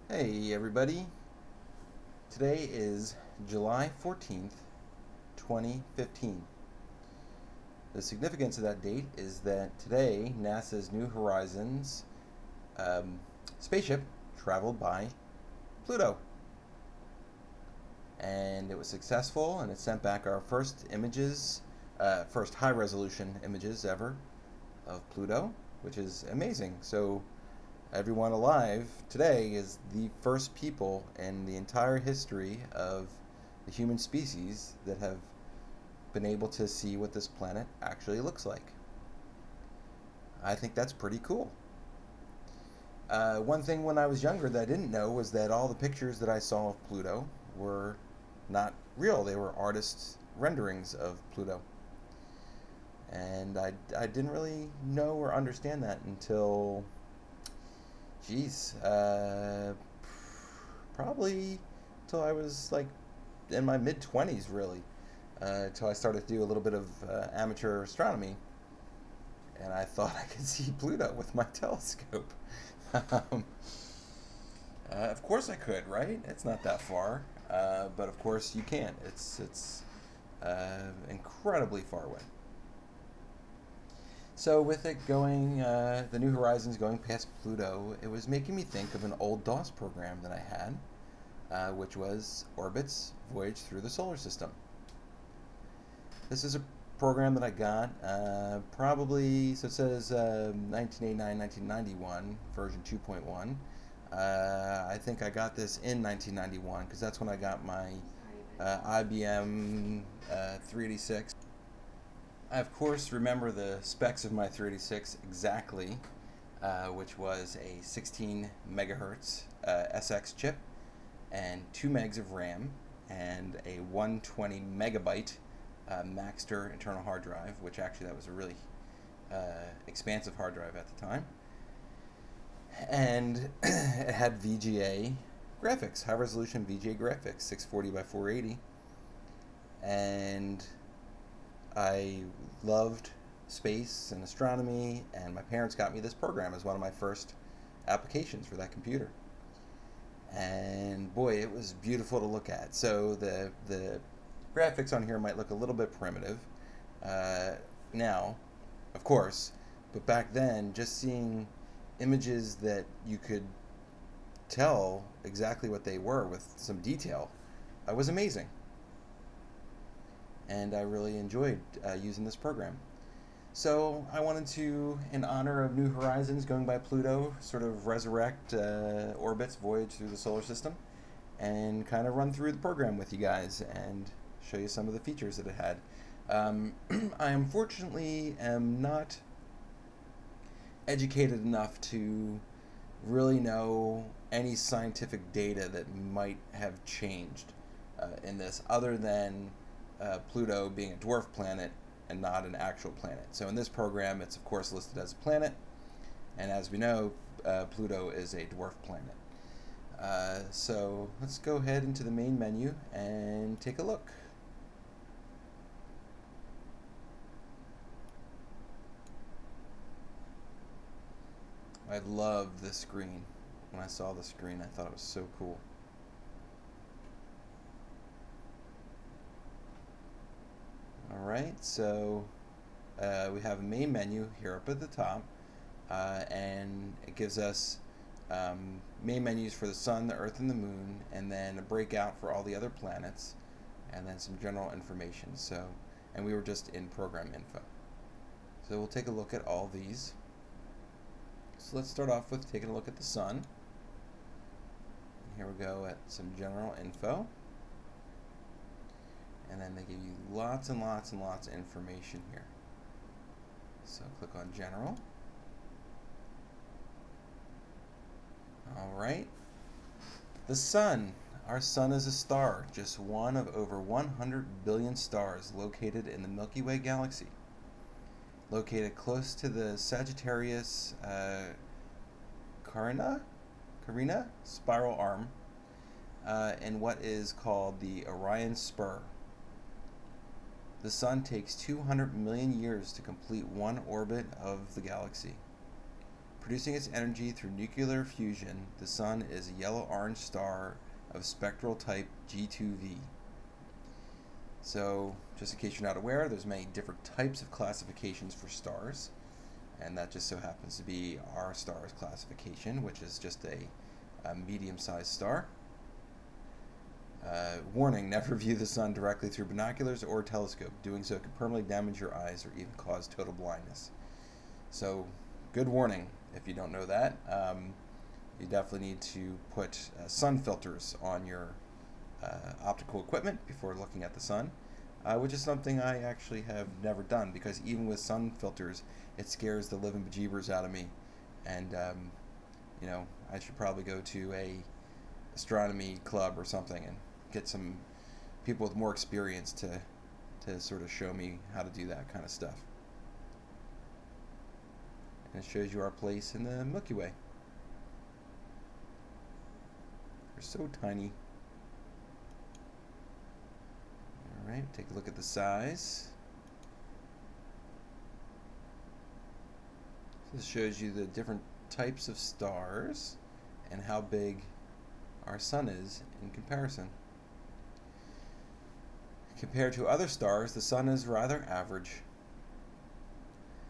Hey everybody, today is July 14th, 2015. The significance of that date is that today NASA's New Horizons um, spaceship traveled by Pluto. And it was successful and it sent back our first images, first high resolution images ever of Pluto, which is amazing. So everyone alive today is the first people in the entire history of the human species that have been able to see what this planet actually looks like. I think that's pretty cool. One thing when I was younger that I didn't know was that all the pictures that I saw of Pluto were not real. They were artists' renderings of Pluto. And I didn't really know or understand that until Geez, probably till I was like in my mid 20s, really. Till I started to do a little bit of amateur astronomy, and I thought I could see Pluto with my telescope. um, of course I could, right? It's not that far, but of course you can't. It's incredibly far away. So with it going, the New Horizons going past Pluto, it was making me think of an old DOS program that I had, which was Orbit's Voyage through the Solar System. This is a program that I got probably, so it says 1989, 1991, version 2.1. I think I got this in 1991 because that's when I got my IBM 386. I, of course, remember the specs of my 386 exactly, which was a 16 megahertz SX chip and 2 megs of RAM and a 120 megabyte Maxter internal hard drive, which actually that was a really expansive hard drive at the time. And it had VGA graphics, high resolution VGA graphics, 640 by 480. And I loved space and astronomy, and my parents got me this program as one of my first applications for that computer. And boy, it was beautiful to look at. So the graphics on here might look a little bit primitive now, of course, but back then, just seeing images that you could tell exactly what they were with some detail was amazing. And I really enjoyed using this program. So I wanted to, in honor of New Horizons going by Pluto, sort of resurrect Orbit's Voyage through the solar system and kind of run through the program with you guys and show you some of the features that it had. I unfortunately am not educated enough to really know any scientific data that might have changed in this other than Pluto being a dwarf planet and not an actual planet. So in this program, it's of course listed as a planet, and as we know, Pluto is a dwarf planet. So let's go ahead into the main menu and take a look. I love this screen. When I saw the screen, I thought it was so cool. Alright, so we have a main menu here up at the top, and it gives us main menus for the sun, the earth, and the moon, and then a breakout for all the other planets, and then some general information. So, and we were just in program info. So we'll take a look at all these. So let's start off with taking a look at the sun. And here we go at some general info. And then they give you lots and lots and lots of information here. So click on General. Alright. The Sun. Our Sun is a star, just one of over 100 billion stars located in the Milky Way galaxy. Located close to the Sagittarius Carina spiral arm in what is called the Orion Spur. The Sun takes 200 million years to complete one orbit of the galaxy. Producing its energy through nuclear fusion, the Sun is a yellow-orange star of spectral type G2V. So, just in case you're not aware, there's many different types of classifications for stars, and that just so happens to be our star's classification, which is just a medium-sized star. Warning, never view the Sun directly through binoculars or telescope. Doing so could permanently damage your eyes or even cause total blindness. So, good warning if you don't know that. You definitely need to put sun filters on your optical equipment before looking at the sun, which is something I actually have never done, because even with sun filters, it scares the living bejeebers out of me. And, you know, I should probably go to a astronomy club or something and get some people with more experience to sort of show me how to do that kind of stuff. And it shows you our place in the Milky Way. They're so tiny. Alright, take a look at the size. This shows you the different types of stars and how big our Sun is in comparison. Compared to other stars, the Sun is rather average.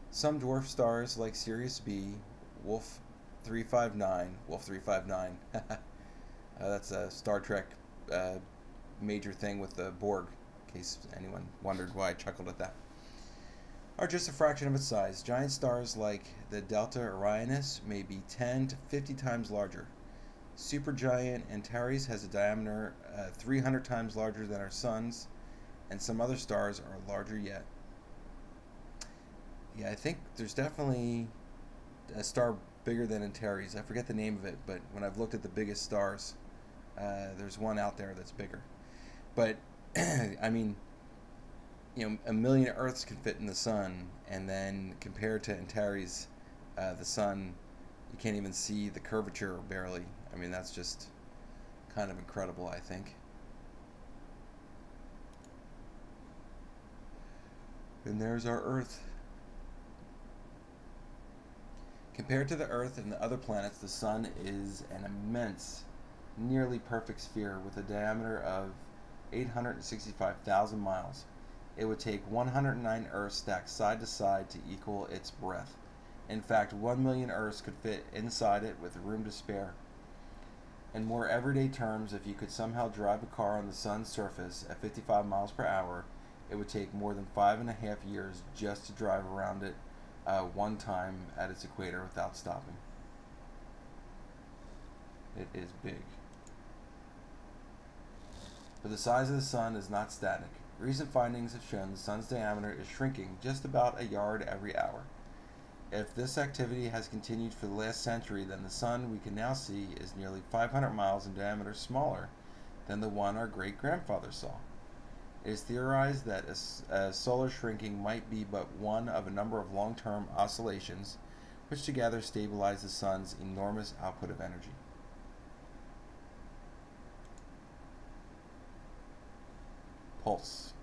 Some dwarf stars like Sirius B, Wolf 359, that's a Star Trek major thing with the Borg, in case anyone wondered why I chuckled at that, are just a fraction of its size. Giant stars like the Delta Orionis may be 10 to 50 times larger. Supergiant Antares has a diameter 300 times larger than our Sun's, and some other stars are larger yet. Yeah, I think there's definitely a star bigger than Antares. I forget the name of it, but when I've looked at the biggest stars, there's one out there that's bigger. But, I mean, you know, 1 million Earths can fit in the Sun, and then compared to Antares, the Sun, you can't even see the curvature barely. I mean, that's just kind of incredible, I think. And there's our Earth. Compared to the Earth and the other planets, the Sun is an immense, nearly perfect sphere with a diameter of 865,000 miles. It would take 109 Earths stacked side to side to equal its breadth. In fact, 1 million Earths could fit inside it with room to spare. In more everyday terms, if you could somehow drive a car on the Sun's surface at 55 miles per hour, it would take more than 5.5 years just to drive around it one time at its equator without stopping. It is big. But the size of the Sun is not static. Recent findings have shown the Sun's diameter is shrinking just about a yard every hour. If this activity has continued for the last century, then the Sun we can now see is nearly 500 miles in diameter smaller than the one our great-grandfather saw. It is theorized that a solar shrinking might be but one of a number of long-term oscillations which together stabilize the Sun's enormous output of energy. Pulse.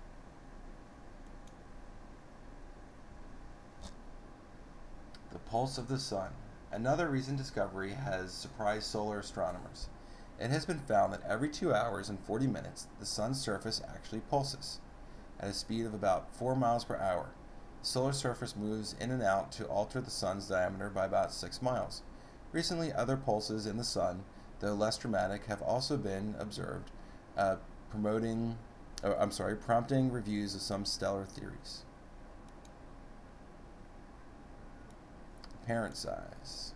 The pulse of the Sun. Another recent discovery has surprised solar astronomers. It has been found that every 2 hours and 40 minutes, the Sun's surface actually pulses at a speed of about 4 miles per hour. The solar surface moves in and out to alter the Sun's diameter by about 6 miles. Recently, other pulses in the Sun, though less dramatic, have also been observed, prompting reviews of some stellar theories. Apparent size.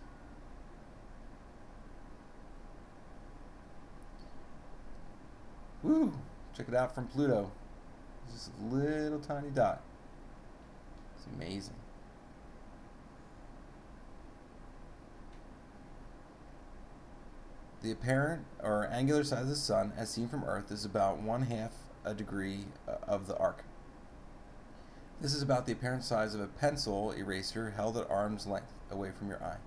Woo! Check it out from Pluto. It's just a little tiny dot. It's amazing. The apparent or angular size of the Sun, as seen from Earth, is about 1/2 a degree of the arc. This is about the apparent size of a pencil eraser held at arm's length away from your eye.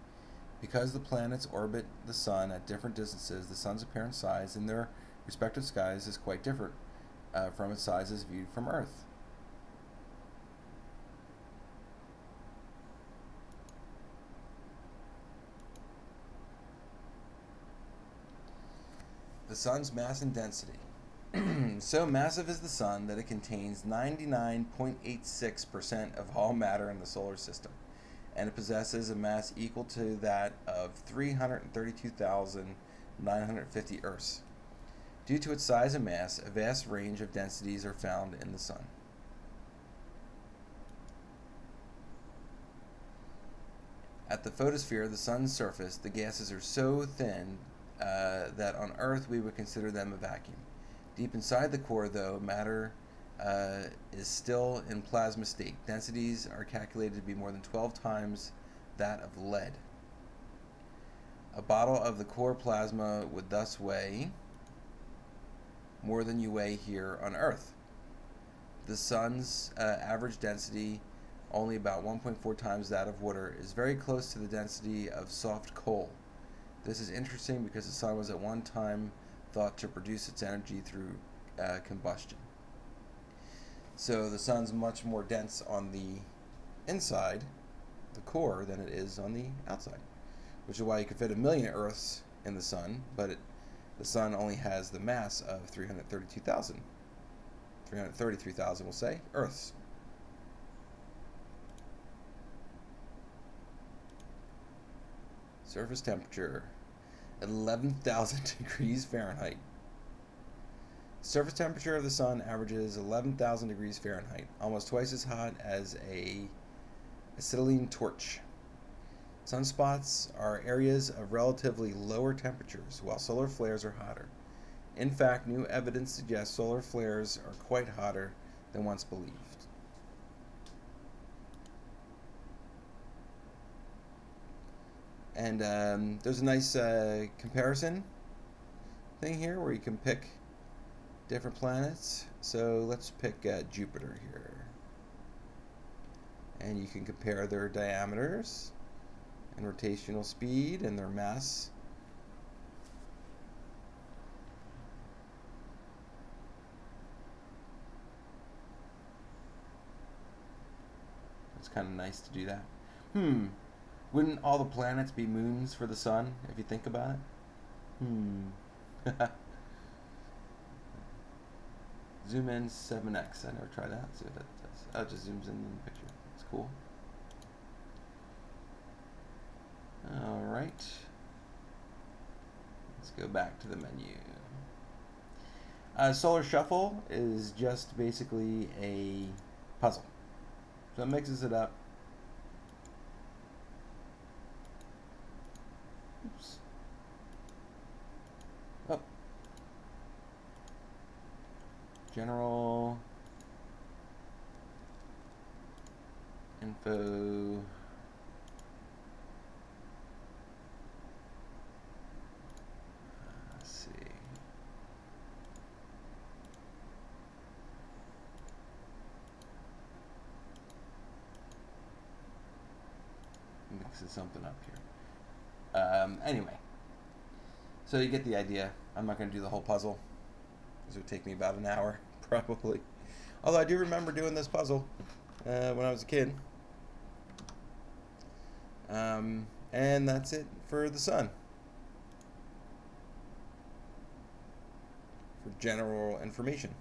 Because the planets orbit the Sun at different distances, the Sun's apparent size in their respective skies is quite different from its size as viewed from Earth. The sun's mass and density. So massive is the sun that it contains 99.86% of all matter in the solar system, and it possesses a mass equal to that of 332,950 Earths. Due to its size and mass, a vast range of densities are found in the sun. At the photosphere, the sun's surface, the gases are so thin that on Earth we would consider them a vacuum. Deep inside the core, though, matter is still in plasma state. Densities are calculated to be more than 12 times that of lead. A bottle of the core plasma would thus weigh more than you weigh here on Earth. The sun's average density, only about 1.4 times that of water, is very close to the density of soft coal. This is interesting because the sun was at one time thought to produce its energy through combustion. So the sun's much more dense on the inside, the core, than it is on the outside, which is why you could fit 1,000,000 Earths in the sun, but the sun only has the mass of 333,000, we'll say, Earths. Surface temperature, 11,000 degrees Fahrenheit. Surface temperature of the sun averages 11,000 degrees Fahrenheit, almost twice as hot as a acetylene torch. Sunspots are areas of relatively lower temperatures, while solar flares are hotter. In fact, new evidence suggests solar flares are quite hotter than once believed. And there's a nice comparison thing here where you can pick different planets. So let's pick Jupiter here. And you can compare their diameters and rotational speed and their mass. It's kind of nice to do that. Wouldn't all the planets be moons for the sun, if you think about it? Zoom in 7x. I never tried that. See what that does. Oh, it just zooms in the picture. It's cool. Alright. Let's go back to the menu. Solar Shuffle is just basically a puzzle. So it mixes it up. Oops. Oh. General info. Let's see. Mixes something up here. Anyway, so you get the idea. I'm not going to do the whole puzzle. This would take me about an hour, probably. Although I do remember doing this puzzle when I was a kid. And that's it for the sun. For general information.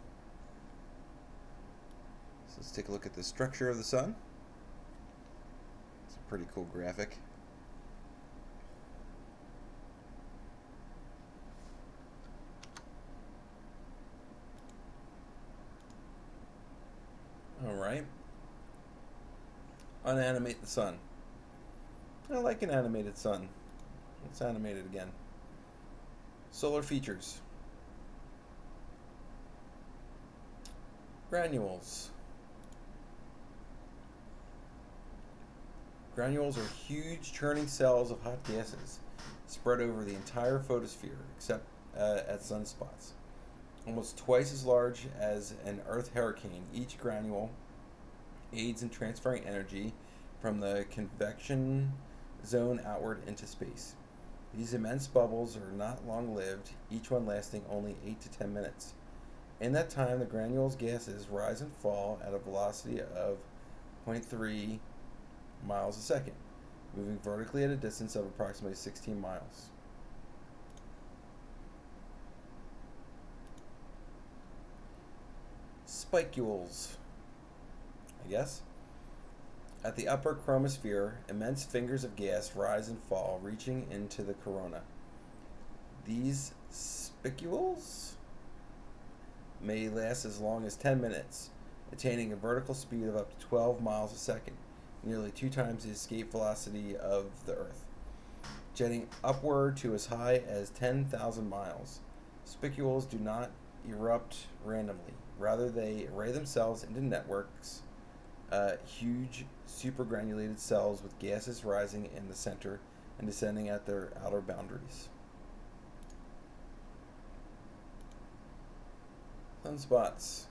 So let's take a look at the structure of the sun. It's a pretty cool graphic. Alright. Unanimate the sun. I like an animated sun. Let's animate it again. Solar features. Granules. Granules are huge churning cells of hot gases spread over the entire photosphere except at sunspots. Almost twice as large as an Earth hurricane, each granule aids in transferring energy from the convection zone outward into space. These immense bubbles are not long-lived, each one lasting only 8 to 10 minutes. In that time, the granules' gases rise and fall at a velocity of 0.3 miles a second, moving vertically at a distance of approximately 16 miles. spicules, I guess. At the upper chromosphere, immense fingers of gas rise and fall, reaching into the corona. These spicules may last as long as 10 minutes, attaining a vertical speed of up to 12 miles a second, nearly 2 times the escape velocity of the Earth, jetting upward to as high as 10,000 miles. Spicules do not erupt randomly. Rather, they array themselves into networks, huge supergranulated cells with gases rising in the center and descending at their outer boundaries. Sunspots.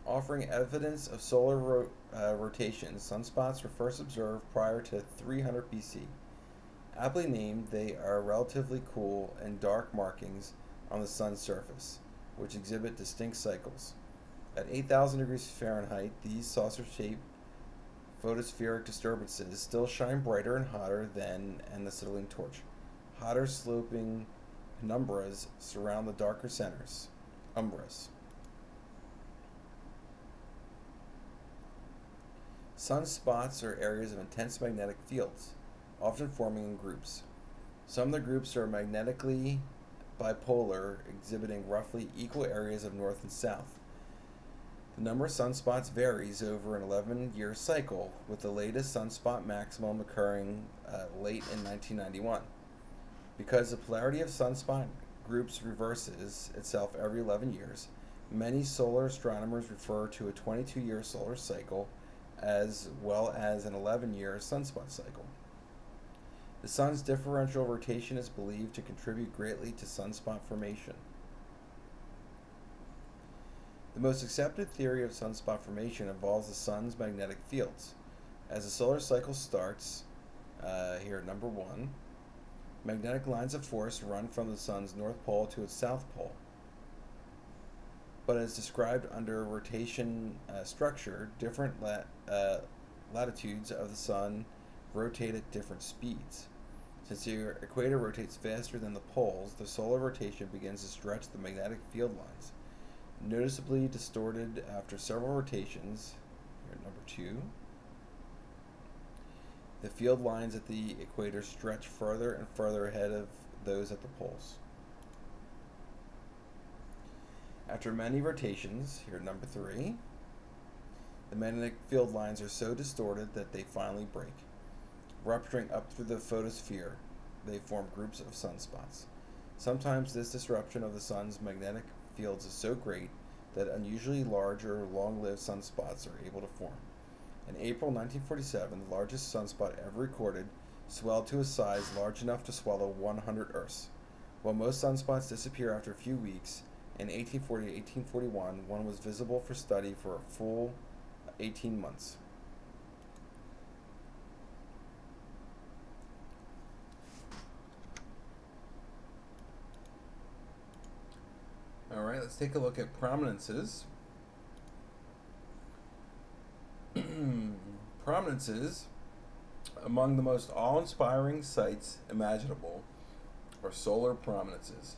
Offering evidence of solar rotation, sunspots were first observed prior to 300 BC. Aptly named, they are relatively cool and dark markings on the sun's surface, which exhibit distinct cycles. At 8,000 degrees Fahrenheit, these saucer-shaped photospheric disturbances still shine brighter and hotter than an acetylene torch. Hotter sloping penumbras surround the darker centers, umbras. Sunspots are areas of intense magnetic fields, often forming in groups. Some of the groups are magnetically bipolar, exhibiting roughly equal areas of north and south. The number of sunspots varies over an 11-year cycle, with the latest sunspot maximum occurring late in 1991. Because the polarity of sunspot groups reverses itself every 11 years, many solar astronomers refer to a 22-year solar cycle as well as an 11-year sunspot cycle. The sun's differential rotation is believed to contribute greatly to sunspot formation. The most accepted theory of sunspot formation involves the sun's magnetic fields. As the solar cycle starts, here number 1, magnetic lines of force run from the sun's north pole to its south pole. But as described under rotation structure, different latitudes of the sun rotate at different speeds. Since the equator rotates faster than the poles, the solar rotation begins to stretch the magnetic field lines. Noticeably distorted after several rotations, here number 2, the field lines at the equator stretch further and further ahead of those at the poles. After many rotations, here number 3, the magnetic field lines are so distorted that they finally break. Rupturing up through the photosphere, they form groups of sunspots. Sometimes this disruption of the sun's magnetic fields is so great that unusually large or long-lived sunspots are able to form. In April 1947, the largest sunspot ever recorded swelled to a size large enough to swallow 100 Earths. While most sunspots disappear after a few weeks, in 1840 to 1841, one was visible for study for a full 18 months. Alright, let's take a look at prominences. Prominences, among the most awe-inspiring sights imaginable, are solar prominences,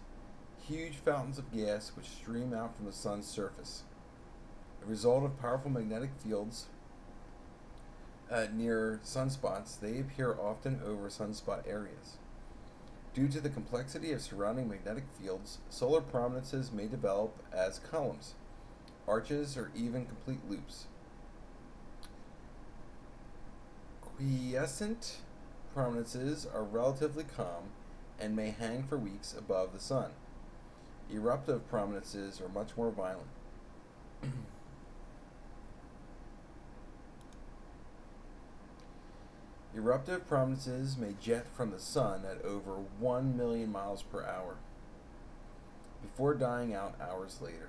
huge fountains of gas which stream out from the sun's surface. A result of powerful magnetic fields near sunspots, they appear often over sunspot areas. Due to the complexity of surrounding magnetic fields, solar prominences may develop as columns, arches, or even complete loops. Quiescent prominences are relatively calm and may hang for weeks above the sun. Eruptive prominences are much more violent. Eruptive prominences may jet from the sun at over 1 million miles per hour before dying out hours later.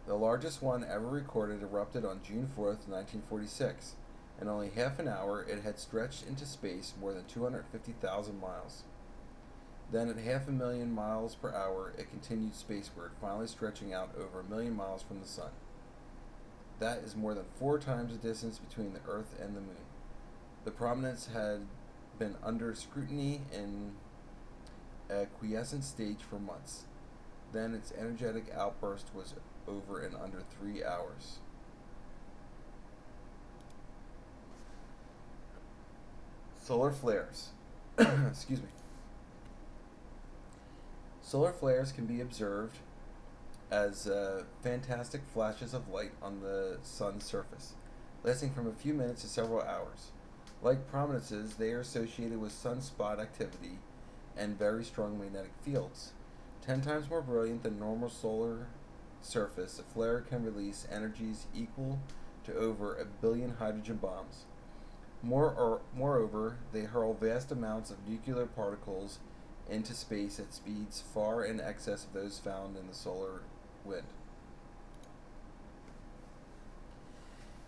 The largest one ever recorded erupted on June 4th, 1946. In only half an hour, it had stretched into space more than 250,000 miles. Then at 500,000 miles per hour, it continued spaceward, finally stretching out over 1 million miles from the sun. That is more than 4 times the distance between the Earth and the Moon. The prominence had been under scrutiny in a quiescent stage for months. Then its energetic outburst was over in under 3 hours. Solar flares. Excuse me. Solar flares can be observed as fantastic flashes of light on the sun's surface, lasting from a few minutes to several hours. Like prominences, they are associated with sunspot activity and very strong magnetic fields. 10 times more brilliant than normal solar surface, a flare can release energies equal to over 1 billion hydrogen bombs. Moreover, they hurl vast amounts of nuclear particles into space at speeds far in excess of those found in the solar wind.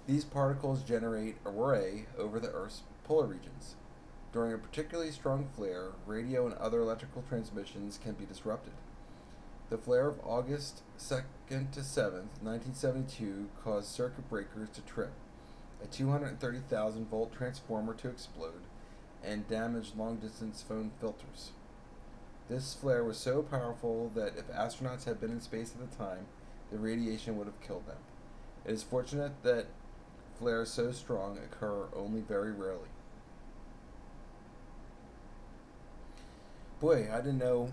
These particles generate a ray over the Earth's polar regions. During a particularly strong flare, radio and other electrical transmissions can be disrupted. The flare of August 2nd to 7th, 1972 caused circuit breakers to trip, a 230,000 volt transformer to explode, and damaged long-distance phone filters. This flare was so powerful that if astronauts had been in space at the time, the radiation would have killed them. It is fortunate that flares so strong occur only very rarely. Boy, I didn't know.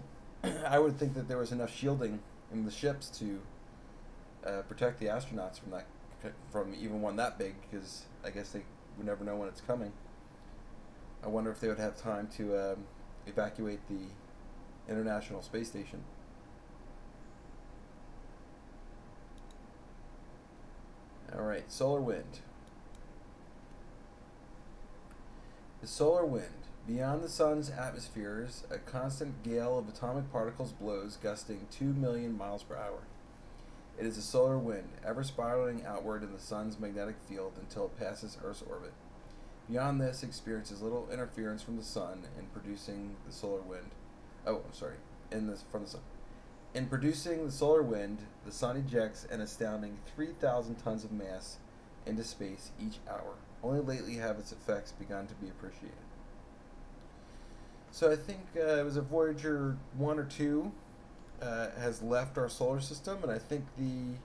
I would think that there was enough shielding in the ships to protect the astronauts from even one that big, because I guess they would never know when it's coming. I wonder if they would have time to evacuate the International Space Station. Alright, solar wind. The solar wind. Beyond the sun's atmospheres, a constant gale of atomic particles blows, gusting 2 million miles per hour. It is a solar wind, ever spiraling outward in the sun's magnetic field until it passes Earth's orbit. Beyond this, it experiences little interference from the sun in producing the solar wind. From the sun. In producing the solar wind, the sun ejects an astounding 3,000 tons of mass into space each hour. Only lately have its effects begun to be appreciated. So I think it was a Voyager 1 or 2 has left our solar system, and I think the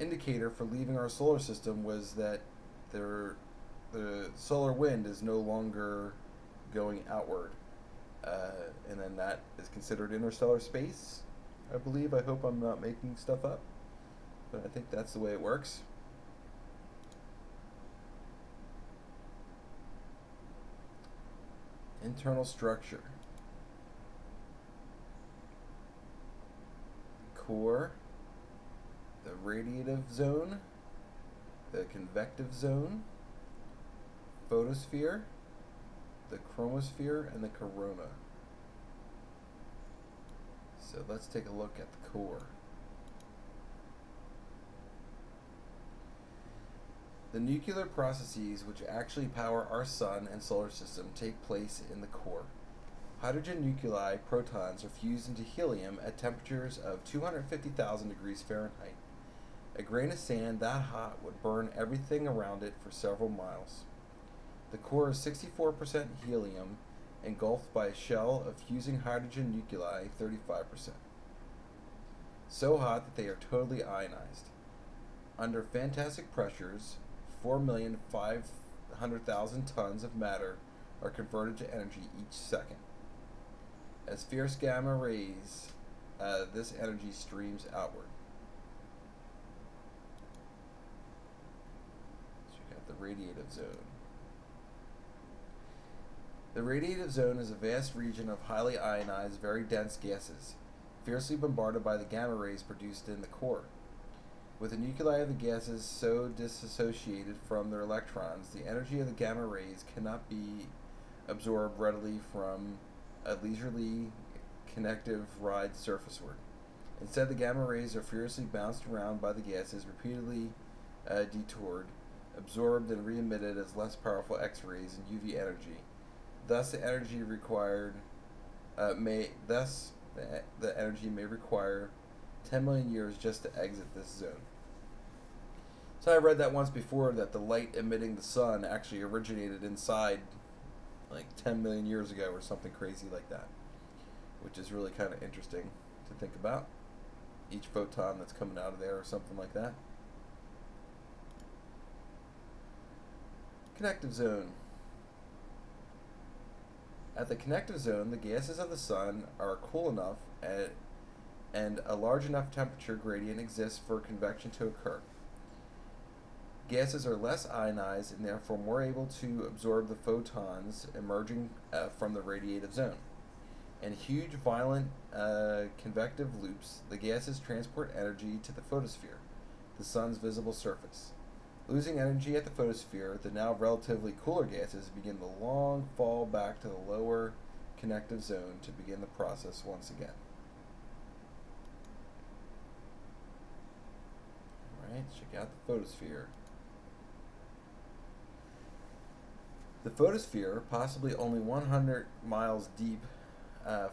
indicator for leaving our solar system was that the solar wind is no longer going outward. And then that is considered interstellar space, I believe. I hope I'm not making stuff up, but I think that's the way it works. Internal structure. Core, the radiative zone, the convective zone, photosphere, the chromosphere, and the corona. So let's take a look at the core. The nuclear processes which actually power our sun and solar system take place in the core. Hydrogen nuclei, protons, are fused into helium at temperatures of 250,000 degrees Fahrenheit. A grain of sand that hot would burn everything around it for several miles. The core is 64% helium, engulfed by a shell of fusing hydrogen nuclei, 35%. So hot that they are totally ionized. Under fantastic pressures, 4,500,000 tons of matter are converted to energy each second. As fierce gamma rays, this energy streams outward. So you got the radiative zone. The radiative zone is a vast region of highly ionized, very dense gases, fiercely bombarded by the gamma rays produced in the core. With the nuclei of the gases so disassociated from their electrons, the energy of the gamma rays cannot be absorbed readily from a leisurely connective ride surfaceward. Instead, the gamma rays are furiously bounced around by the gases, repeatedly detoured, absorbed and re-emitted as less powerful X-rays and UV energy. Thus, the energy may require 10 million years just to exit this zone. So I read that once before, that the light emitting the sun actually originated inside like 10 million years ago or something crazy like that, which is really kind of interesting to think about. each photon that's coming out of there or something like that. Connective zone. At the connective zone, the gases of the sun are cool enough and a large enough temperature gradient exists for convection to occur. Gases are less ionized and therefore more able to absorb the photons emerging from the radiative zone. In huge, violent convective loops, the gases transport energy to the photosphere, the sun's visible surface. Losing energy at the photosphere, the now relatively cooler gases begin the long fall back to the lower connective zone to begin the process once again. Alright, check out the photosphere. The photosphere, possibly only 100 miles deep,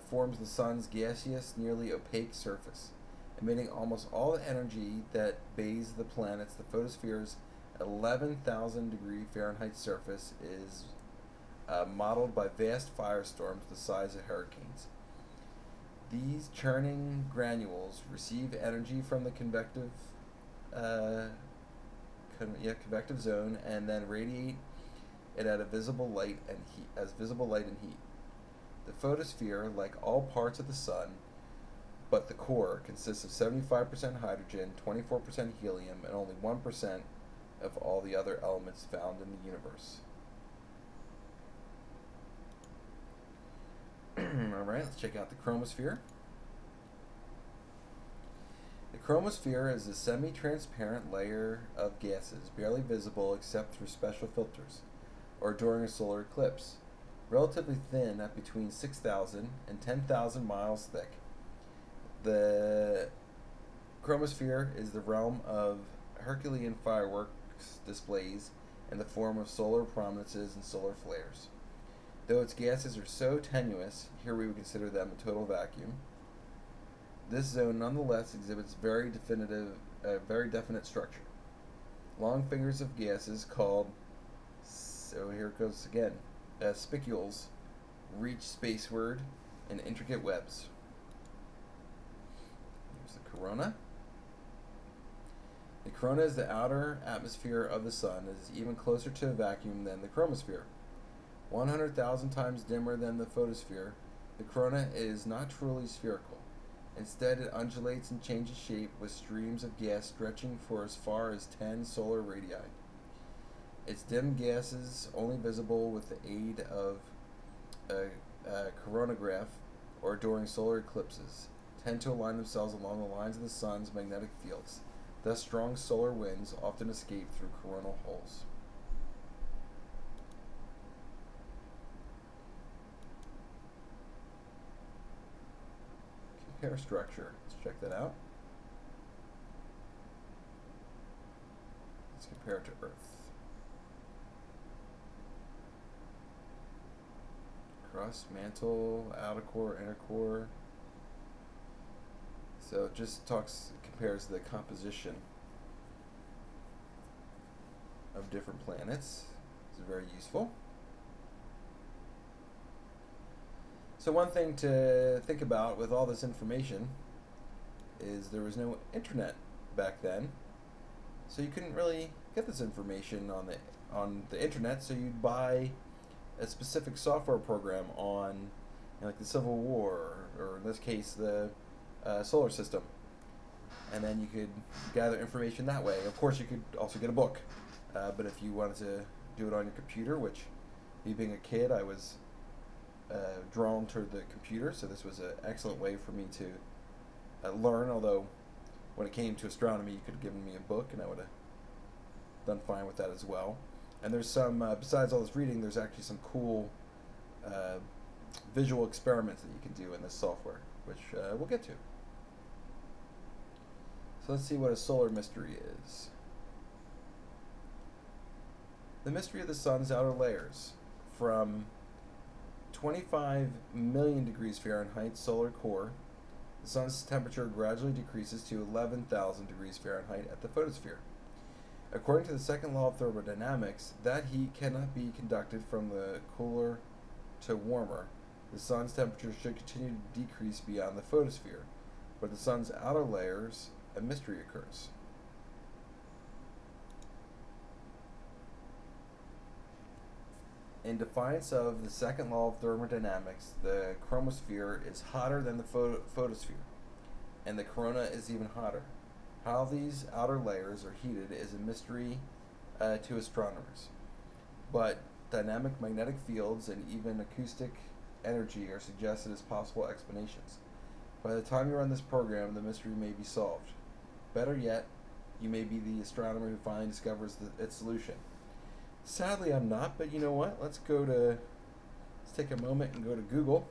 forms the sun's gaseous, nearly opaque surface, emitting almost all the energy that bathes the planets. The photosphere's 11,000 degree Fahrenheit surface is modeled by vast firestorms the size of hurricanes. These churning granules receive energy from the convective zone and then radiate it at visible light and heat. The photosphere, like all parts of the sun, but the core, consists of 75% hydrogen, 24% helium, and only 1% of all the other elements found in the universe. Alright, let's check out the chromosphere. The chromosphere is a semi-transparent layer of gases, barely visible except through special filters, or during a solar eclipse. Relatively thin at between 6,000 and 10,000 miles thick. The chromosphere is the realm of Herculean fireworks displays in the form of solar prominences and solar flares. Though its gases are so tenuous, here we would consider them a total vacuum, this zone nonetheless exhibits very definite structure. Long fingers of gases called, so here it goes again, spicules reach spaceward in intricate webs. Here's the corona. The corona is the outer atmosphere of the sun. It is even closer to a vacuum than the chromosphere. 100,000 times dimmer than the photosphere, the corona is not truly spherical. Instead, it undulates and changes shape with streams of gas stretching for as far as 10 solar radii. Its dim gases, only visible with the aid of a coronagraph or during solar eclipses, tend to align themselves along the lines of the sun's magnetic fields. Thus, strong solar winds often escape through coronal holes. Compare structure. Let's check that out. Let's compare it to Earth. Crust, mantle, outer core, inner core. So it just compares the composition of different planets. It's very useful. So one thing to think about with all this information is there was no internet back then, so you couldn't really get this information on the internet. So you'd buy a specific software program on, like the Civil War, or in this case the solar system, and then you could gather information that way. Of course, you could also get a book, but if you wanted to do it on your computer, which, me being a kid, I was drawn to the computer, so this was an excellent way for me to learn, although when it came to astronomy, you could have given me a book and I would have done fine with that as well. And there's some, besides all this reading, there's actually some cool visual experiments that you can do in this software, which we'll get to. So let's see what a solar mystery is. The mystery of the sun's outer layers. From 25 million degrees Fahrenheit solar core, the sun's temperature gradually decreases to 11,000 degrees Fahrenheit at the photosphere. According to the second law of thermodynamics, that heat cannot be conducted from the cooler to warmer. The sun's temperature should continue to decrease beyond the photosphere, but the sun's outer layers, a mystery occurs. In defiance of the second law of thermodynamics, the chromosphere is hotter than the photosphere, and the corona is even hotter. How these outer layers are heated is a mystery to astronomers, but dynamic magnetic fields and even acoustic energy are suggested as possible explanations. By the time you run this program, the mystery may be solved. Better yet, you may be the astronomer who finally discovers its solution. Sadly, I'm not, but you know what? Let's take a moment and go to Google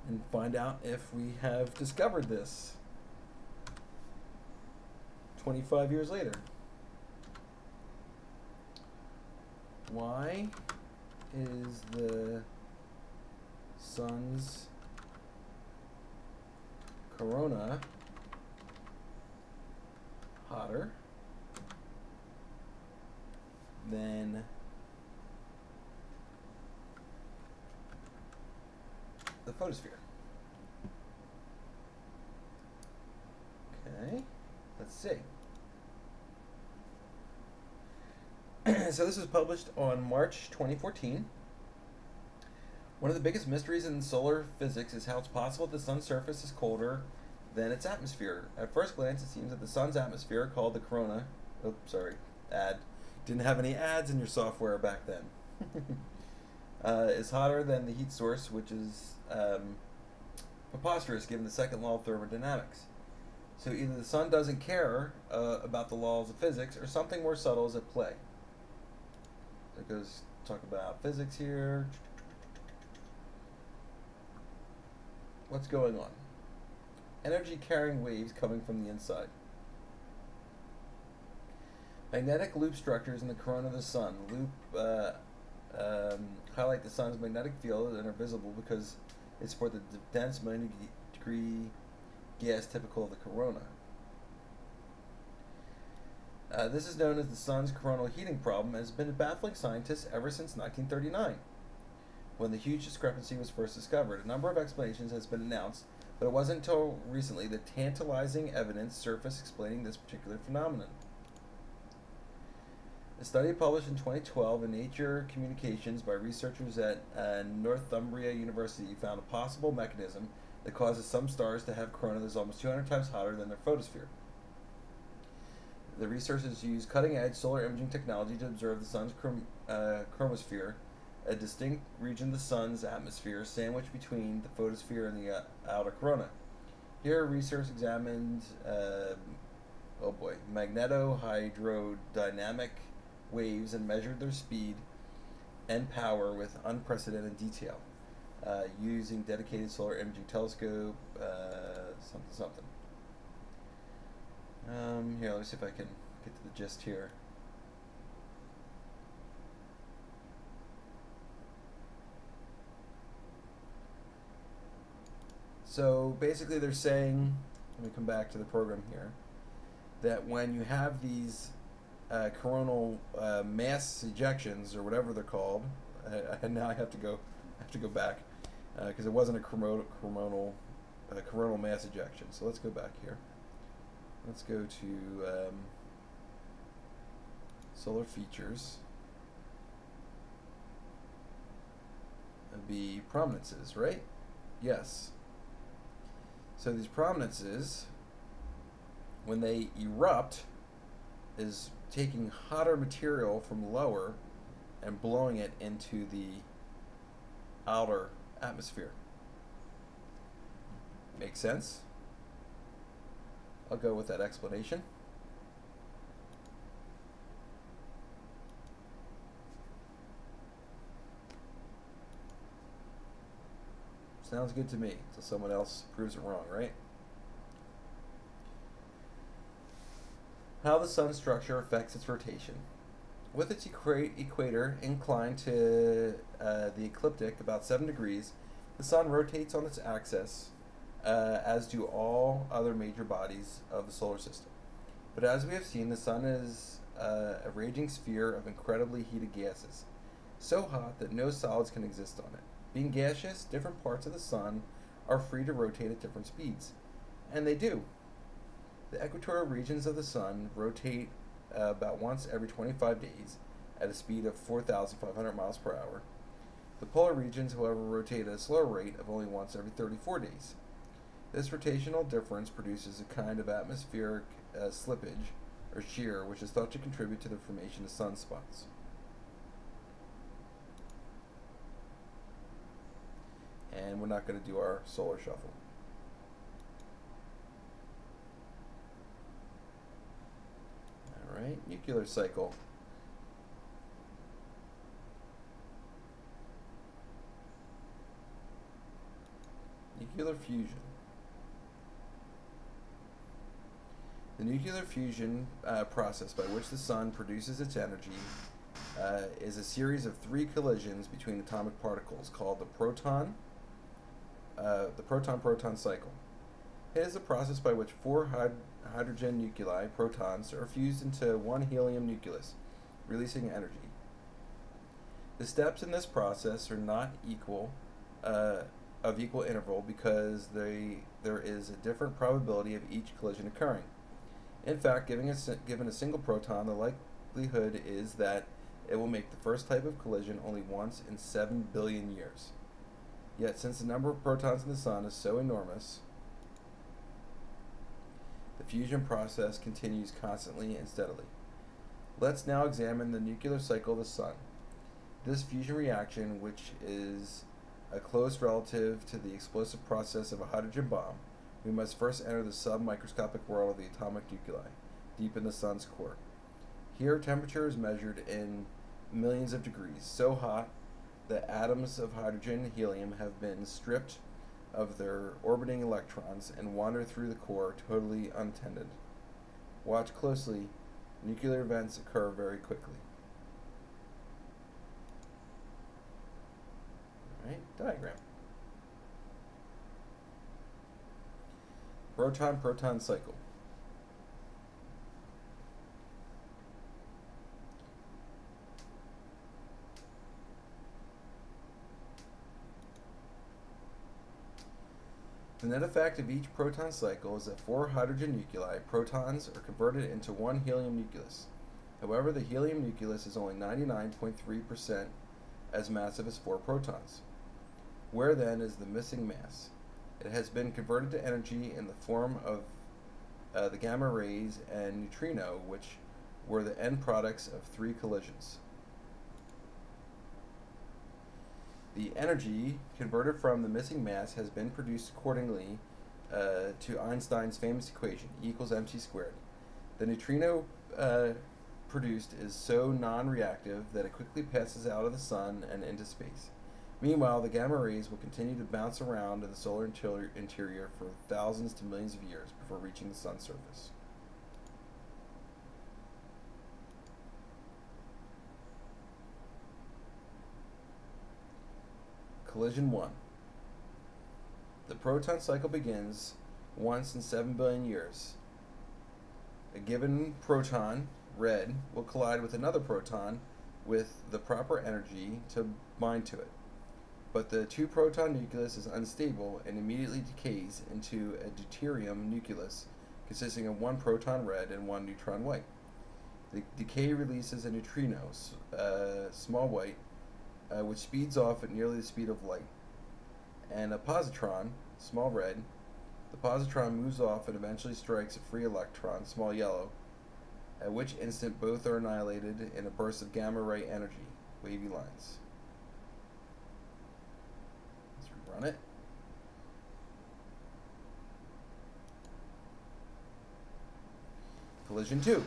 and find out if we have discovered this 25 years later. Why is the sun's corona hotter than the photosphere? Okay, let's see. So this was published on March 2014. One of the biggest mysteries in solar physics is how it's possible that the sun's surface is colder than its atmosphere. At first glance, it seems that the sun's atmosphere, called the corona, didn't have any ads in your software back then, is hotter than the heat source, which is preposterous given the second law of thermodynamics. So either the sun doesn't care about the laws of physics, or something more subtle is at play. So it goes talk about physics here. What's going on? Energy carrying waves coming from the inside. Magnetic loop structures in the corona of the sun. Highlight the sun's magnetic field and are visible because they support the dense minute-degree gas typical of the corona. This is known as the sun's coronal heating problem and has been baffling scientists ever since 1939, when the huge discrepancy was first discovered. A number of explanations has been announced, but it wasn't until recently that tantalizing evidence surfaced explaining this particular phenomenon. A study published in 2012 in Nature Communications by researchers at Northumbria University found a possible mechanism that causes some stars to have corona that is almost 200 times hotter than their photosphere. The researchers used cutting-edge solar imaging technology to observe the sun's chromosphere, a distinct region of the sun's atmosphere sandwiched between the photosphere and the outer corona. Here, research examined magnetohydrodynamic waves and measured their speed and power with unprecedented detail, using dedicated solar imaging telescope, something. Here, let me see if I can get to the gist here. So basically they're saying, let me come back to the program here, that when you have these coronal mass ejections, or whatever they're called, and now I have to go back, because it wasn't a coronal mass ejection. So let's go back here. Let's go to solar features. It'd be prominences, right? Yes. So these prominences, when they erupt, is taking hotter material from lower and blowing it into the outer atmosphere. Make sense? I'll go with that explanation. Sounds good to me, until someone else proves it wrong, right? How the sun's structure affects its rotation. With its equator inclined to the ecliptic about 7 degrees, the sun rotates on its axis, as do all other major bodies of the solar system. But as we have seen, the sun is a raging sphere of incredibly heated gases, so hot that no solids can exist on it. Being gaseous, different parts of the sun are free to rotate at different speeds. And they do. The equatorial regions of the sun rotate about once every 25 days at a speed of 4,500 miles per hour. The polar regions, however, rotate at a slower rate of only once every 34 days. This rotational difference produces a kind of atmospheric slippage or shear, which is thought to contribute to the formation of sunspots. And we're not going to do our solar shuffle. All right, nuclear cycle. Nuclear fusion. The nuclear fusion process by which the sun produces its energy is a series of three collisions between atomic particles called the proton-proton cycle. It is a process by which four hydrogen nuclei, protons, are fused into one helium nucleus, releasing energy. The steps in this process are not of equal interval because there is a different probability of each collision occurring. In fact, given a single proton, the likelihood is that it will make the first type of collision only once in 7 billion years. Yet, since the number of protons in the sun is so enormous, the fusion process continues constantly and steadily. Let's now examine the nuclear cycle of the sun. This fusion reaction, which is a close relative to the explosive process of a hydrogen bomb, we must first enter the submicroscopic world of the atomic nuclei, deep in the sun's core. Here, temperature is measured in millions of degrees, so hot that atoms of hydrogen and helium have been stripped of their orbiting electrons and wander through the core totally untended. Watch closely. Nuclear events occur very quickly. All right, diagram. Proton-proton cycle. The net effect of each proton cycle is that four hydrogen nuclei, protons, are converted into one helium nucleus. However, the helium nucleus is only 99.3% as massive as four protons. Where then is the missing mass? It has been converted to energy in the form of the gamma rays and neutrino, which were the end products of three collisions. The energy converted from the missing mass has been produced accordingly to Einstein's famous equation, E equals mc squared. The neutrino produced is so non-reactive that it quickly passes out of the sun and into space. Meanwhile, the gamma rays will continue to bounce around in the solar interior for thousands to millions of years before reaching the sun's surface. Collision 1. The proton cycle begins once in 7 billion years. A given proton, red, will collide with another proton with the proper energy to bind to it. But the two-proton nucleus is unstable and immediately decays into a deuterium nucleus consisting of one proton red and one neutron white. The decay releases a neutrino, small white, which speeds off at nearly the speed of light, and a positron, small red. The positron moves off and eventually strikes a free electron, small yellow, at which instant both are annihilated in a burst of gamma ray energy, wavy lines. Run it. Collision 2.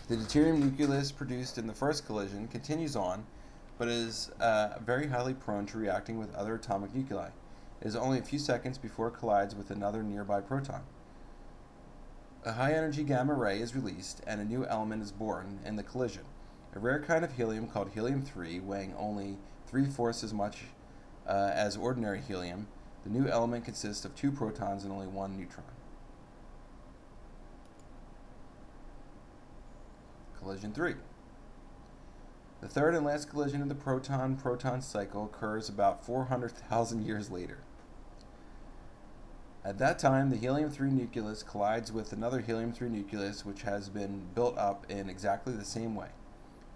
The deuterium nucleus produced in the first collision continues on, but is very highly prone to reacting with other atomic nuclei. It is only a few seconds before it collides with another nearby proton. A high-energy gamma ray is released, and a new element is born in the collision. A rare kind of helium called helium-3, weighing only 3/4 as much as ordinary helium. The new element consists of two protons and only one neutron. Collision 3. The third and last collision of the proton-proton cycle occurs about 400,000 years later. At that time, the helium-3 nucleus collides with another helium-3 nucleus which has been built up in exactly the same way.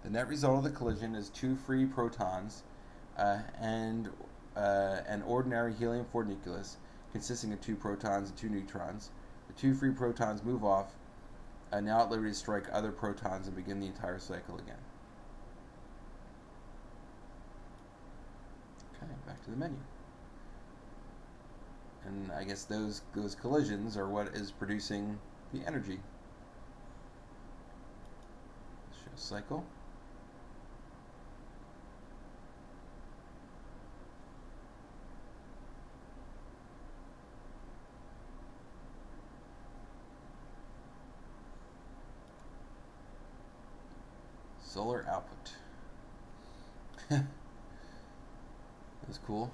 The net result of the collision is two free protons and an ordinary helium-4 nucleus consisting of two protons and two neutrons. The two free protons move off, now at liberty to strike other protons and begin the entire cycle again. Okay, back to the menu. And I guess those collisions are what is producing the energy. Show cycle. Solar output. That was cool.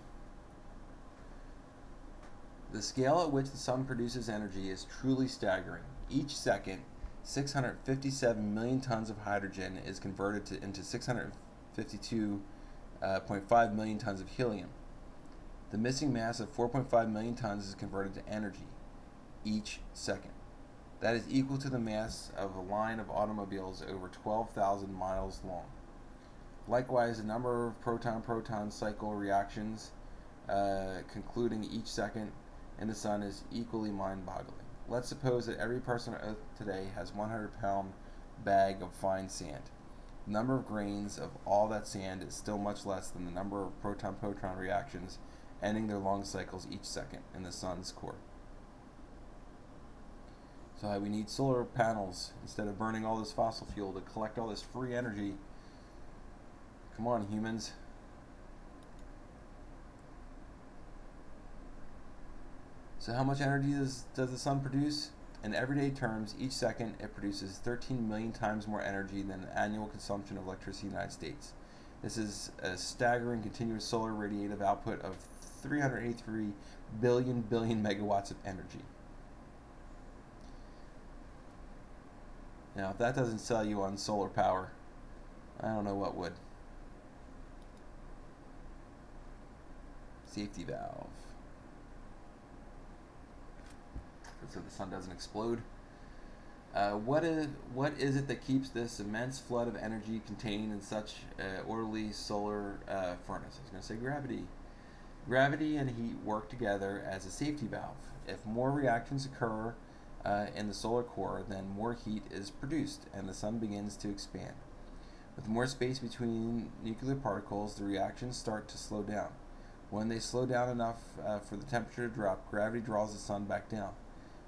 The scale at which the sun produces energy is truly staggering. Each second, 657 million tons of hydrogen is converted into 652.5 million tons of helium. The missing mass of 4.5 million tons is converted to energy each second. That is equal to the mass of a line of automobiles over 12,000 miles long. Likewise, the number of proton-proton cycle reactions concluding each second in the sun is equally mind-boggling. Let's suppose that every person on Earth today has 100-pound bag of fine sand. The number of grains of all that sand is still much less than the number of proton-proton reactions ending their long cycles each second in the sun's core. So we need solar panels instead of burning all this fossil fuel to collect all this free energy. Come on, humans. So how much energy does the sun produce? In everyday terms, each second it produces 13 million times more energy than the annual consumption of electricity in the United States. This is a staggering continuous solar radiative output of 383 billion megawatts of energy. Now, if that doesn't sell you on solar power, I don't know what would. Safety valve. So the sun doesn't explode. What is it that keeps this immense flood of energy contained in such orderly solar furnace? I was going to say gravity. Gravity and heat work together as a safety valve. If more reactions occur in the solar core, then more heat is produced and the sun begins to expand. With more space between nuclear particles, the reactions start to slow down. When they slow down enough for the temperature to drop, gravity draws the sun back down.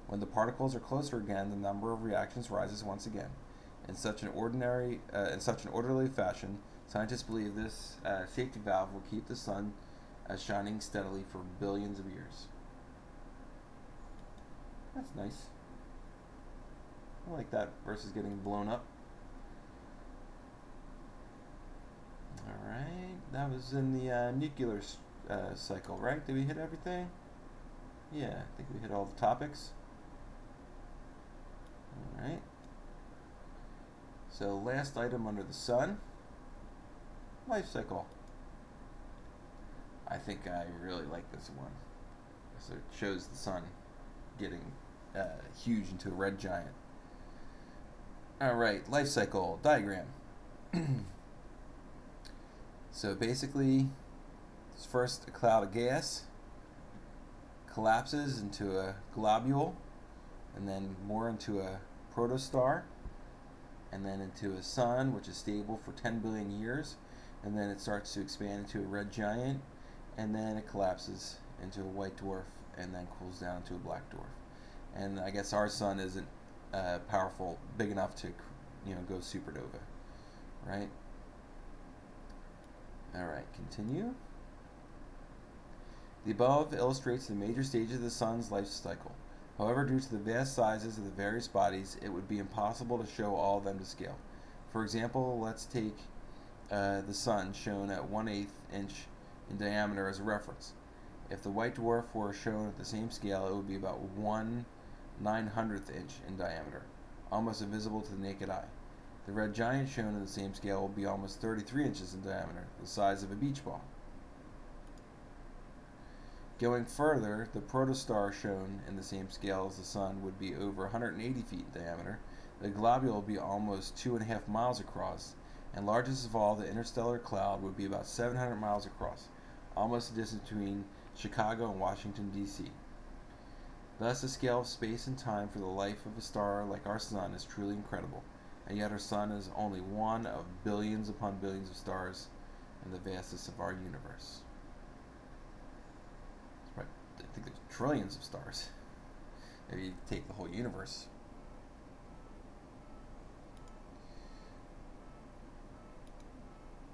When the particles are closer again, the number of reactions rises once again. In such an orderly fashion, scientists believe this safety valve will keep the sun shining steadily for billions of years. That's nice. I like that versus getting blown up. Alright, that was in the nuclear cycle, right? Did we hit everything? Yeah, I think we hit all the topics. Alright. So last item under the sun. Life cycle. I think I really like this one. So it shows the sun getting huge into a red giant. Alright, life cycle diagram. So basically, it's first a cloud of gas collapses into a globule, and then more into a protostar, and then into a sun, which is stable for 10 billion years, and then it starts to expand into a red giant, and then it collapses into a white dwarf, and then cools down to a black dwarf. And I guess our sun isn't powerful, big enough to, go supernova, right? All right, continue. The above illustrates the major stages of the sun's life cycle. However, due to the vast sizes of the various bodies, it would be impossible to show all of them to scale. For example, let's take the sun, shown at 1/8 inch in diameter, as a reference. If the white dwarf were shown at the same scale, it would be about 1/900th inch in diameter, almost invisible to the naked eye. The red giant, shown in the same scale, will be almost 33 inches in diameter, the size of a beach ball. Going further, the protostar shown in the same scale as the Sun would be over 180 feet in diameter. The globule would be almost 2.5 miles across, and largest of all, the interstellar cloud would be about 700 miles across, almost the distance between Chicago and Washington, D.C. Thus, the scale of space and time for the life of a star like our Sun is truly incredible, and yet our Sun is only one of billions upon billions of stars in the vastness of our universe. I think there's trillions of stars. If you take the whole universe.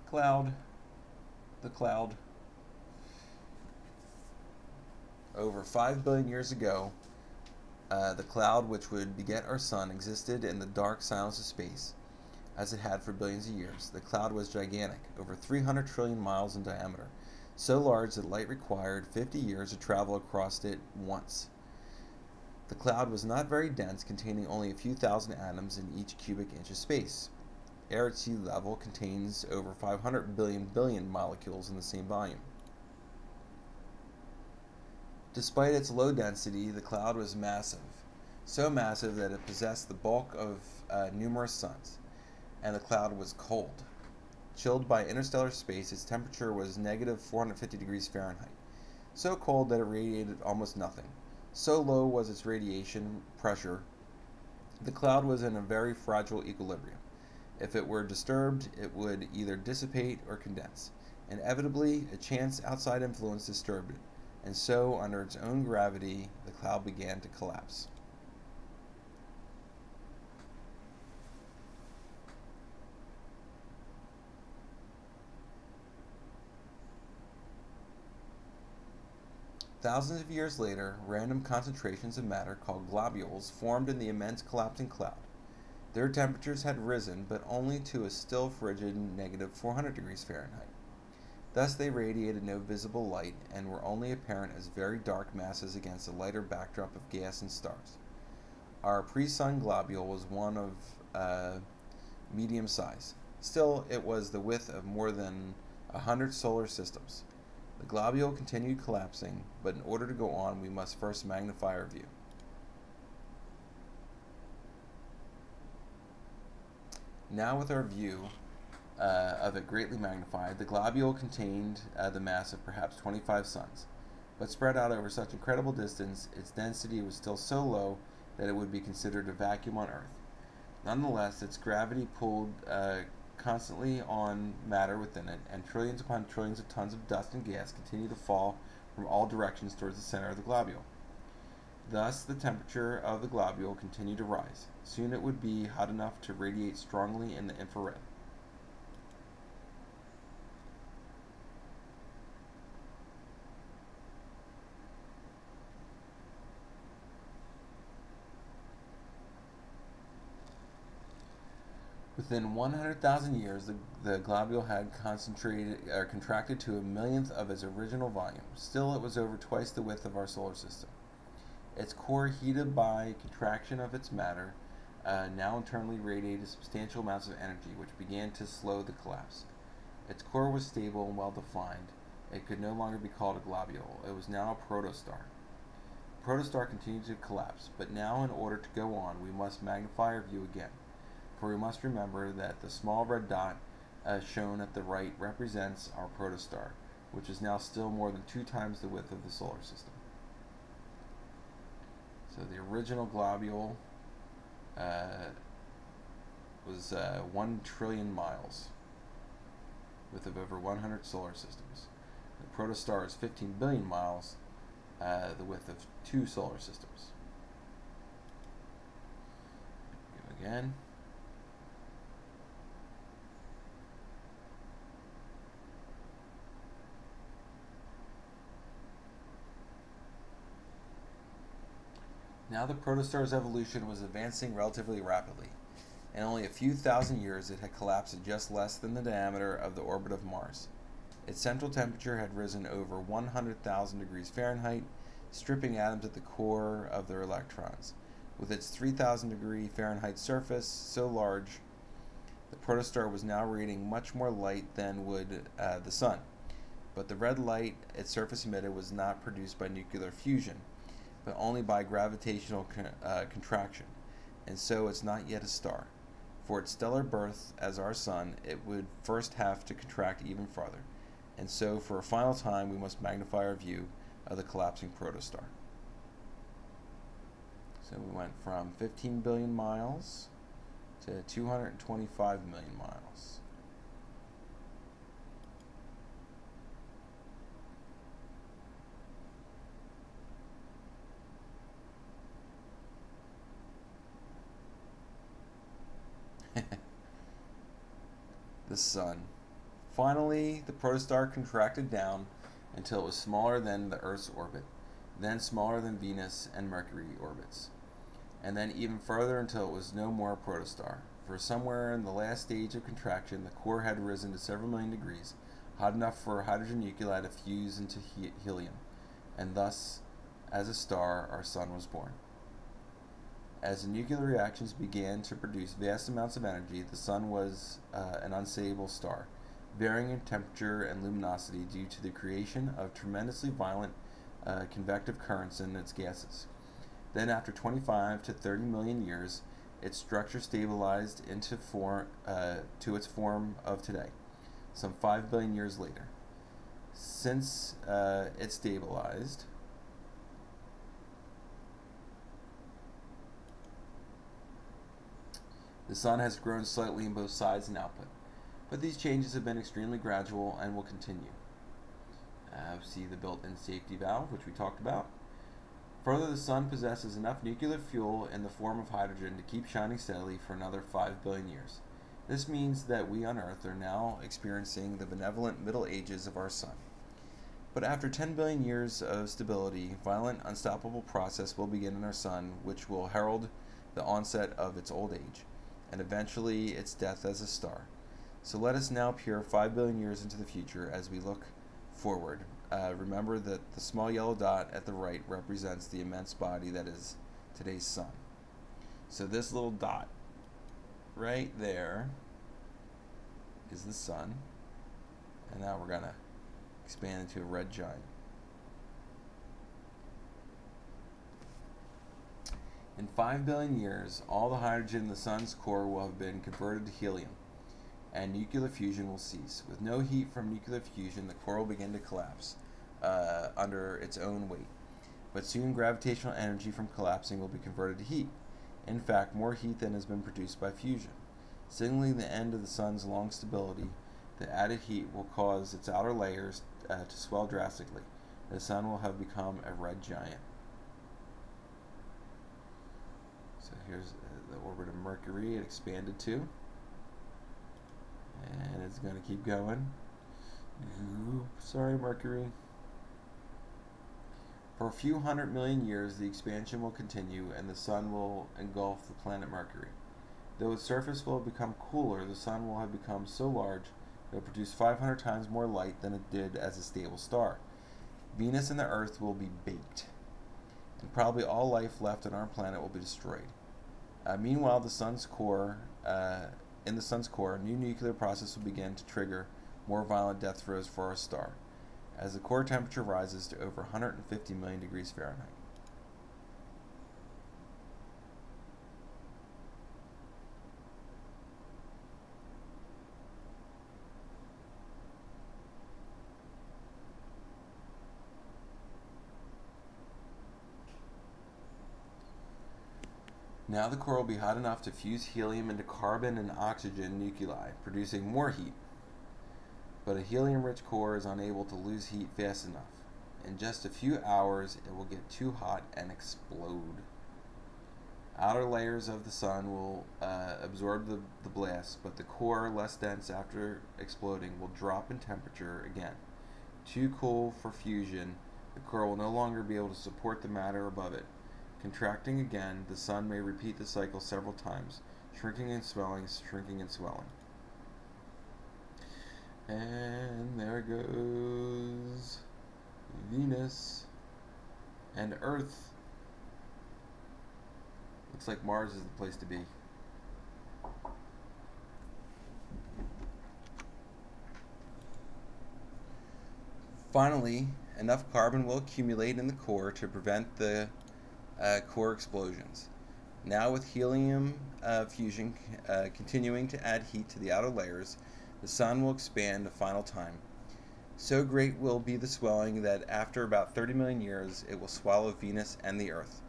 Cloud. The cloud. Over 5 billion years ago, the cloud which would beget our Sun existed in the dark silence of space, as it had for billions of years. The cloud was gigantic, over 300 trillion miles in diameter, so large that light required 50 years to travel across it once. The cloud was not very dense, containing only a few thousand atoms in each cubic inch of space. Air at sea level contains over 500 billion molecules in the same volume. Despite its low density, the cloud was massive, so massive that it possessed the bulk of numerous suns, and the cloud was cold. Chilled by interstellar space, its temperature was negative 450 degrees Fahrenheit, so cold that it radiated almost nothing. So low was its radiation pressure, the cloud was in a very fragile equilibrium. If it were disturbed, it would either dissipate or condense. Inevitably, a chance outside influence disturbed it, and so, under its own gravity, the cloud began to collapse. Thousands of years later, random concentrations of matter called globules formed in the immense collapsing cloud. Their temperatures had risen, but only to a still frigid negative 400 degrees Fahrenheit. Thus they radiated no visible light and were only apparent as very dark masses against a lighter backdrop of gas and stars. Our pre-sun globule was one of medium size. Still, it was the width of more than 100 solar systems. The globule continued collapsing, but in order to go on, we must first magnify our view. Now with our view of it greatly magnified, the globule contained the mass of perhaps 25 suns, but spread out over such incredible distance, its density was still so low that it would be considered a vacuum on Earth. Nonetheless, its gravity pulled constantly on matter within it, and trillions upon trillions of tons of dust and gas continued to fall from all directions towards the center of the globule. Thus, the temperature of the globule continued to rise. Soon it would be hot enough to radiate strongly in the infrared. Within 100,000 years, the globule had contracted to a millionth of its original volume. Still, it was over twice the width of our solar system. Its core, heated by contraction of its matter, now internally radiated substantial amounts of energy, which began to slow the collapse. Its core was stable and well defined. It could no longer be called a globule. It was now a protostar. The protostar continued to collapse, but now in order to go on, we must magnify our view again. For we must remember that the small red dot shown at the right represents our protostar, which is now still more than 2 times the width of the solar system. So the original globule was 1 trillion miles, width of over 100 solar systems. The protostar is 15 billion miles, the width of 2 solar systems. Go again. Now the protostar's evolution was advancing relatively rapidly. In only a few thousand years it had collapsed at just less than the diameter of the orbit of Mars. Its central temperature had risen over 100,000 degrees Fahrenheit, stripping atoms at the core of their electrons. With its 3,000 degree Fahrenheit surface so large, the protostar was now radiating much more light than would the Sun. But the red light its surface emitted was not produced by nuclear fusion, but only by gravitational contraction, and so it's not yet a star. For its stellar birth as our sun, it would first have to contract even farther, and so for a final time we must magnify our view of the collapsing protostar. So we went from 15 billion miles to 225 million miles. The sun. Finally, the protostar contracted down until it was smaller than the Earth's orbit, then smaller than Venus and Mercury orbits, and then even further until it was no more a protostar. For somewhere in the last stage of contraction, the core had risen to several million degrees, hot enough for a hydrogen nuclei to fuse into helium, and thus, as a star, our sun was born. As the nuclear reactions began to produce vast amounts of energy, the sun was an unstable star, varying in temperature and luminosity due to the creation of tremendously violent convective currents in its gases. Then, after 25 to 30 million years, its structure stabilized into to its form of today, some 5 billion years later. Since it stabilized, the sun has grown slightly in both size and output, but these changes have been extremely gradual and will continue. See the built-in safety valve, which we talked about. Further, the sun possesses enough nuclear fuel in the form of hydrogen to keep shining steadily for another 5 billion years. This means that we on Earth are now experiencing the benevolent Middle Ages of our sun. But after 10 billion years of stability, violent, unstoppable process will begin in our sun, which will herald the onset of its old age, and eventually its death as a star. So let us now peer 5 billion years into the future as we look forward. Remember that the small yellow dot at the right represents the immense body that is today's sun. So this little dot right there is the sun, and now we're going to expand into a red giant. In 5 billion years, all the hydrogen in the sun's core will have been converted to helium, and nuclear fusion will cease. With no heat from nuclear fusion, the core will begin to collapse under its own weight. But soon gravitational energy from collapsing will be converted to heat. In fact, more heat than has been produced by fusion. Signaling the end of the sun's long stability, the added heat will cause its outer layers to swell drastically. The sun will have become a red giant. So here's the orbit of Mercury. It expanded to. And it's going to keep going. Ooh, sorry, Mercury. For a few 100 million years, the expansion will continue, and the sun will engulf the planet Mercury. Though its surface will have become cooler, the sun will have become so large that it will produce 500 times more light than it did as a stable star. Venus and the Earth will be baked, and probably all life left on our planet will be destroyed. Meanwhile, in the sun's core, new nuclear process will begin to trigger more violent death throes for our star, as the core temperature rises to over 150 million degrees Fahrenheit. Now the core will be hot enough to fuse helium into carbon and oxygen nuclei, producing more heat. But a helium-rich core is unable to lose heat fast enough. In just a few hours, it will get too hot and explode. Outer layers of the sun will absorb the blast, but the core, less dense after exploding, will drop in temperature again. Too cool for fusion, the core will no longer be able to support the matter above it. Contracting again, the sun may repeat the cycle several times, shrinking and swelling, shrinking and swelling. And there goes Venus and Earth. Looks like Mars is the place to be. Finally, enough carbon will accumulate in the core to prevent the core explosions. Now with helium fusion continuing to add heat to the outer layers, the sun will expand a final time. So great will be the swelling that after about 30 million years it will swallow Venus and the Earth.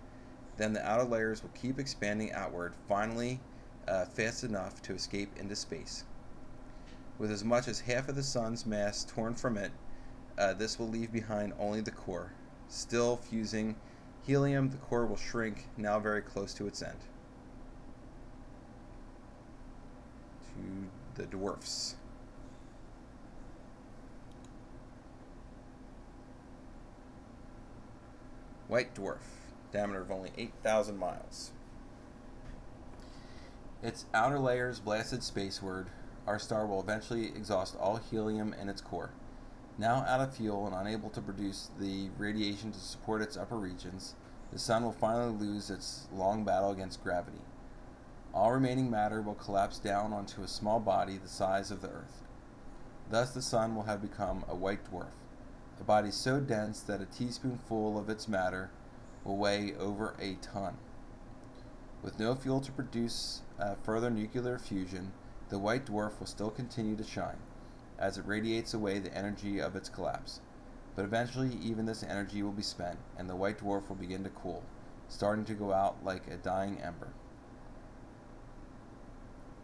Then the outer layers will keep expanding outward, finally fast enough to escape into space. With as much as half of the sun's mass torn from it, this will leave behind only the core. Still fusing helium, the core will shrink, now very close to its end. To the dwarfs. White dwarf, diameter of only 8,000 miles. Its outer layers blasted spaceward, our star will eventually exhaust all helium in its core. Now out of fuel and unable to produce the radiation to support its upper regions, the sun will finally lose its long battle against gravity. All remaining matter will collapse down onto a small body the size of the Earth. Thus the sun will have become a white dwarf, a body so dense that a teaspoonful of its matter will weigh over a ton. With no fuel to produce further nuclear fusion, the white dwarf will still continue to shine, as it radiates away the energy of its collapse. But eventually even this energy will be spent, and the white dwarf will begin to cool, starting to go out like a dying ember.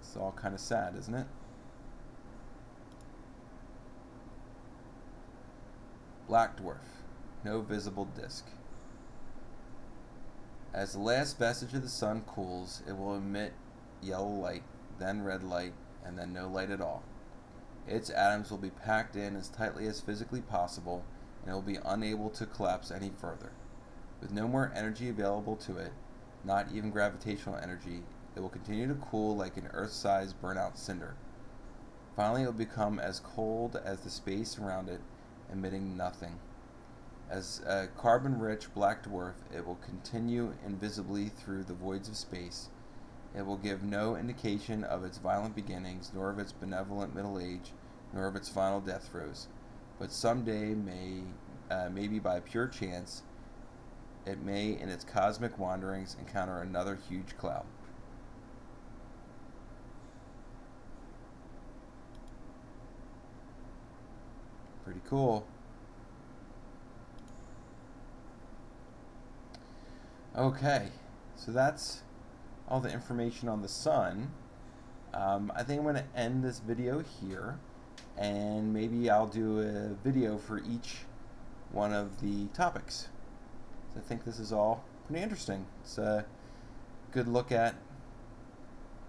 It's all kind of sad, isn't it? Black dwarf, no visible disk. As the last vestige of the sun cools, it will emit yellow light, then red light, and then no light at all. Its atoms will be packed in as tightly as physically possible, and it will be unable to collapse any further. With no more energy available to it, not even gravitational energy, it will continue to cool like an Earth-sized burnout cinder. Finally, it will become as cold as the space around it, emitting nothing. As a carbon-rich black dwarf, it will continue invisibly through the voids of space. It will give no indication of its violent beginnings, nor of its benevolent middle age, nor of its final death throes. But someday, maybe by pure chance, it may, in its cosmic wanderings, encounter another huge cloud. Pretty cool. Okay, so that's all the information on the sun. I think I'm going to end this video here, and maybe I'll do a video for each one of the topics. So I think this is all pretty interesting. It's a good look at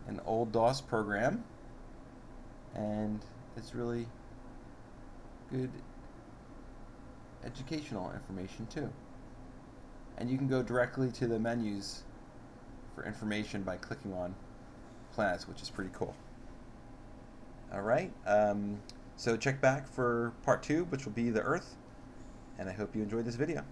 an old DOS program, and it's really good educational information too. And you can go directly to the menus for information by clicking on planets, which is pretty cool. Alright, so check back for part 2, which will be the Earth, and I hope you enjoyed this video.